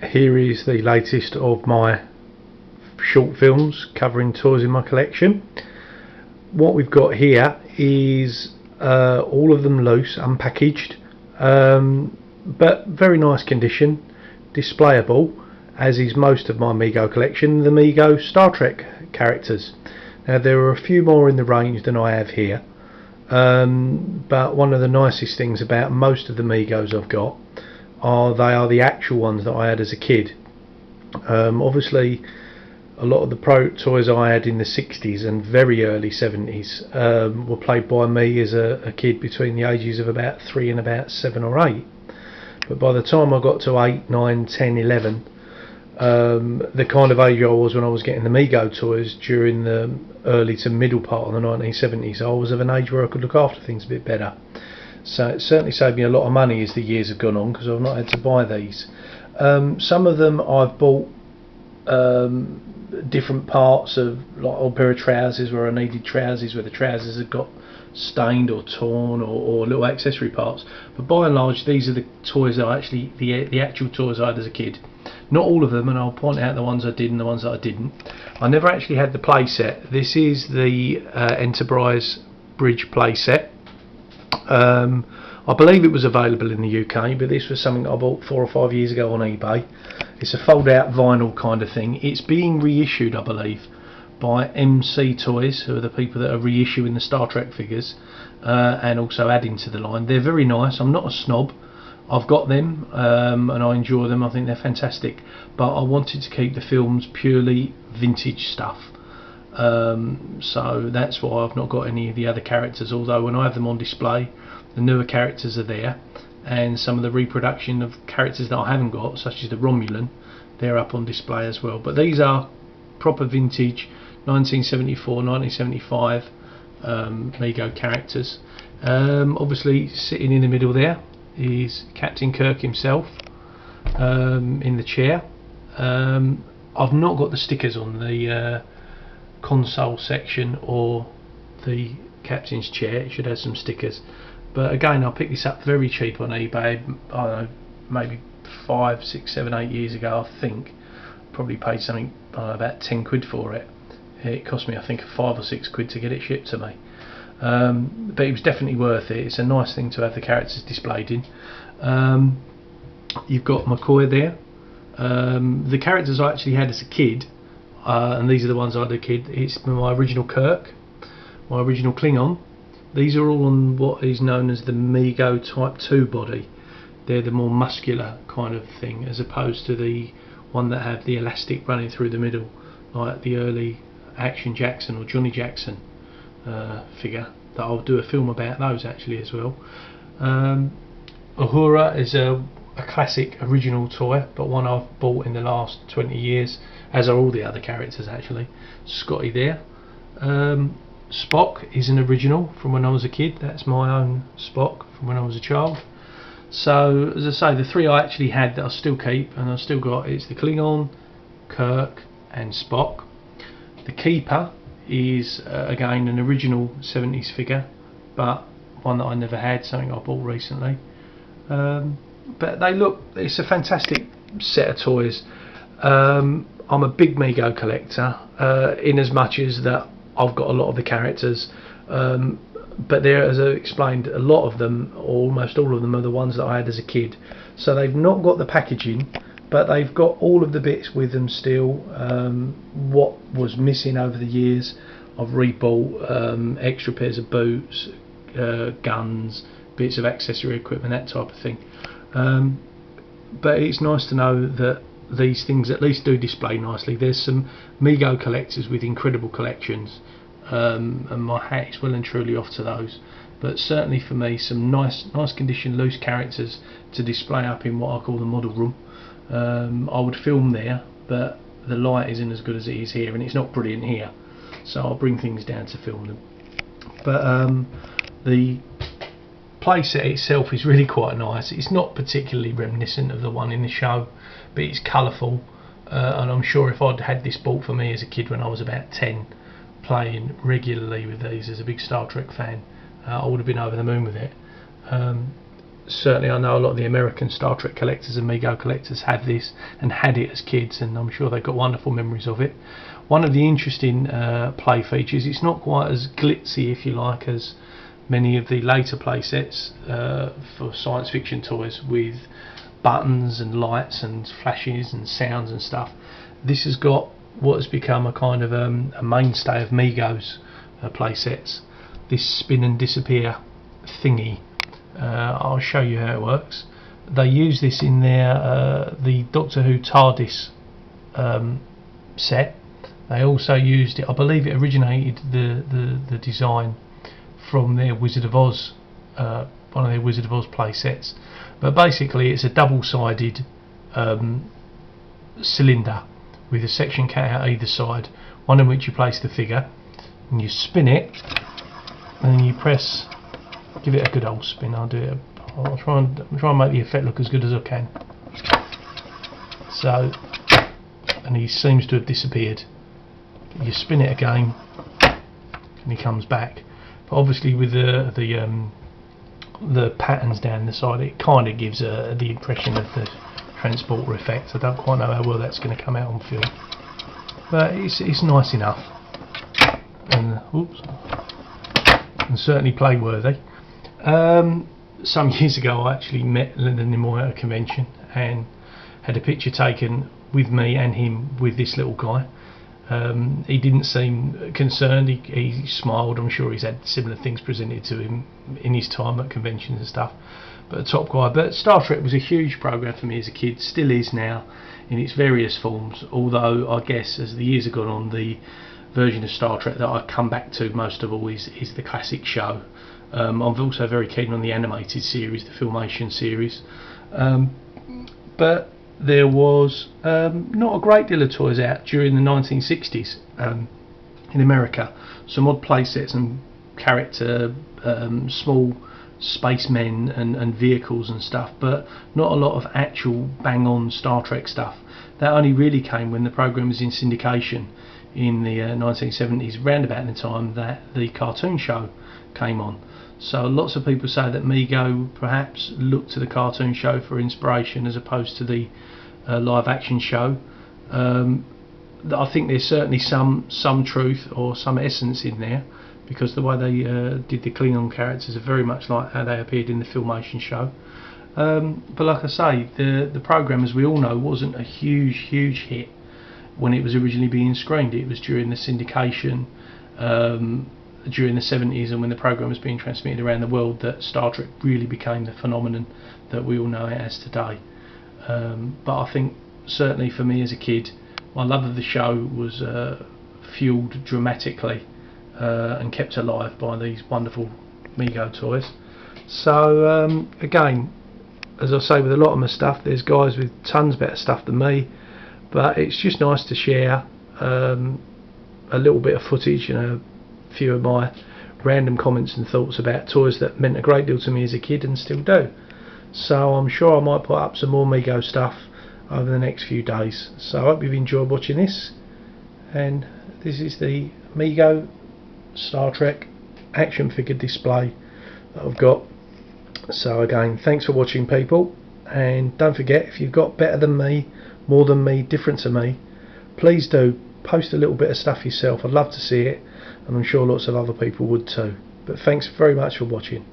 Here is the latest of my short films covering toys in my collection. What we've got here is all of them loose, unpackaged, but very nice condition, displayable, as is most of my MEGO collection, the MEGO Star Trek characters. Now there are a few more in the range than I have here, but one of the nicest things about most of the MEGOs I've got are they are the actual ones that I had as a kid. Obviously a lot of the pro toys I had in the 60s and very early 70s were played by me as a kid between the ages of about 3 and about 7 or 8. But by the time I got to 8, 9, 10, 11, the kind of age I was when I was getting the MEGO toys during the early to middle part of the 1970s, I was of an age where I could look after things a bit better. So it certainly saved me a lot of money as the years have gone on, because I've not had to buy these. Some of them I've bought different parts of, like old pair of trousers where I needed trousers, where the trousers had got stained or torn, or little accessory parts. But by and large, these are the toys that actually the actual toys I had as a kid. Not all of them, and I'll point out the ones I did and the ones that I didn't. I never actually had the playset. This is the Enterprise Bridge playset. I believe it was available in the UK, but this was something I bought 4 or 5 years ago on eBay. It's a fold-out vinyl kind of thing. It's being reissued, I believe, by MC Toys, who are the people that are reissuing the Star Trek figures and also adding to the line. They're very nice. I'm not a snob. I've got them and I enjoy them. I think they're fantastic. But I wanted to keep the films purely vintage stuff. So that's why I've not got any of the other characters, although when I have them on display, the newer characters are there, and some of the reproduction of characters that I haven't got, such as the Romulan, they're up on display as well. But these are proper vintage 1974, 1975 MEGO characters. Obviously sitting in the middle there is Captain Kirk himself in the chair. I've not got the stickers on the console section or the captain's chair. It should have some stickers, but again, I picked this up very cheap on eBay. I don't know, maybe 5, 6, 7, 8 years ago. I think probably paid something about 10 quid for it. It cost me, I think, 5 or 6 quid to get it shipped to me, but it was definitely worth it. It's a nice thing to have the characters displayed in. You've got McCoy there. The characters I actually had as a kid, and these are the ones I had as a kid. It's my original Kirk, my original Klingon. These are all on what is known as the MEGO Type 2 body. They're the more muscular kind of thing, as opposed to the one that have the elastic running through the middle, like the early Action Jackson or Johnny Jackson figure. That I'll do a film about those actually as well. Uhura is a classic original toy, but one I've bought in the last 20 years, as are all the other characters actually. Scotty there. Spock is an original from when I was a kid. That's my own Spock from when I was a child. So as I say, the three I actually had that I still keep and I've still got, it's the Klingon, Kirk and Spock. The Keeper is again an original 70s figure, but one that I never had, something I bought recently. But they look, it's a fantastic set of toys. I'm a big MEGO collector, in as much as that I've got a lot of the characters, but there, as I explained, a lot of them, or almost all of them, are the ones that I had as a kid. So they've not got the packaging, but they've got all of the bits with them still. What was missing over the years, I've rebought extra pairs of boots, guns, bits of accessory equipment, that type of thing. But it's nice to know that these things at least do display nicely. There's some MEGO collectors with incredible collections, and my hat is well and truly off to those. But certainly for me, some nice condition loose characters to display up in what I call the model room. I would film there, but the light isn't as good as it is here, and it's not brilliant here, so I'll bring things down to film them. But the playset itself is really quite nice. It's not particularly reminiscent of the one in the show, but it's colourful, and I'm sure if I'd had this bought for me as a kid when I was about 10, playing regularly with these as a big Star Trek fan, I would have been over the moon with it. certainly I know a lot of the American Star Trek collectors and MEGO collectors have this and had it as kids, and I'm sure they've got wonderful memories of it. One of the interesting play features, it's not quite as glitzy, if you like, as many of the later play sets for science fiction toys with buttons and lights and flashes and sounds and stuff. This has got what has become a kind of a mainstay of MEGO's play sets, this spin and disappear thingy. I'll show you how it works. They use this in their the Doctor Who TARDIS set. They also used it, I believe it originated the design from their Wizard of Oz, one of their Wizard of Oz play sets. But basically it's a double-sided cylinder with a section cut out either side, one in which you place the figure, and you spin it, and then you press, give it a good old spin. I'll try and make the effect look as good as I can. So, and he seems to have disappeared. You spin it again, and he comes back. But obviously, with the patterns down the side, it kind of gives the impression of the transporter effect. I don't quite know how well that's going to come out on film, but it's nice enough, and and certainly play worthy. Some years ago I actually met Leonard Nimoy at a convention and had a picture taken with me and him with this little guy. He didn't seem concerned, he smiled. I'm sure he's had similar things presented to him in his time at conventions and stuff, but a top guy. But Star Trek was a huge program for me as a kid, still is now in its various forms, although I guess as the years have gone on, the version of Star Trek that I come back to most of all is the classic show. I'm also very keen on the animated series, the Filmation series, but there was not a great deal of toys out during the 1960s in America. Some odd play sets and character, small spacemen and vehicles and stuff, but not a lot of actual bang-on Star Trek stuff. That only really came when the program was in syndication in the 1970s, round about the time that the cartoon show came on. So lots of people say that MEGO perhaps looked to the cartoon show for inspiration as opposed to the live action show. I think there's certainly some truth or some essence in there, because the way they did the Klingon characters are very much like how they appeared in the Filmation show. But like I say, the program, as we all know, wasn't a huge hit when it was originally being screened. It was during the syndication during the 70s, and when the program was being transmitted around the world, that Star Trek really became the phenomenon that we all know it as today. But I think certainly for me as a kid, my love of the show was fueled dramatically and kept alive by these wonderful MEGO toys. So again, as I say with a lot of my stuff, there's guys with tons better stuff than me, but it's just nice to share a little bit of footage and a few of my random comments and thoughts about toys that meant a great deal to me as a kid and still do. So I'm sure I might put up some more MEGO stuff over the next few days. So I hope you've enjoyed watching this, and this is the MEGO Star Trek action figure display that I've got. So again, thanks for watching, people, and don't forget, if you've got better than me, more than me, different to me, please do post a little bit of stuff yourself. I'd love to see it, and I'm sure lots of other people would too. But thanks very much for watching.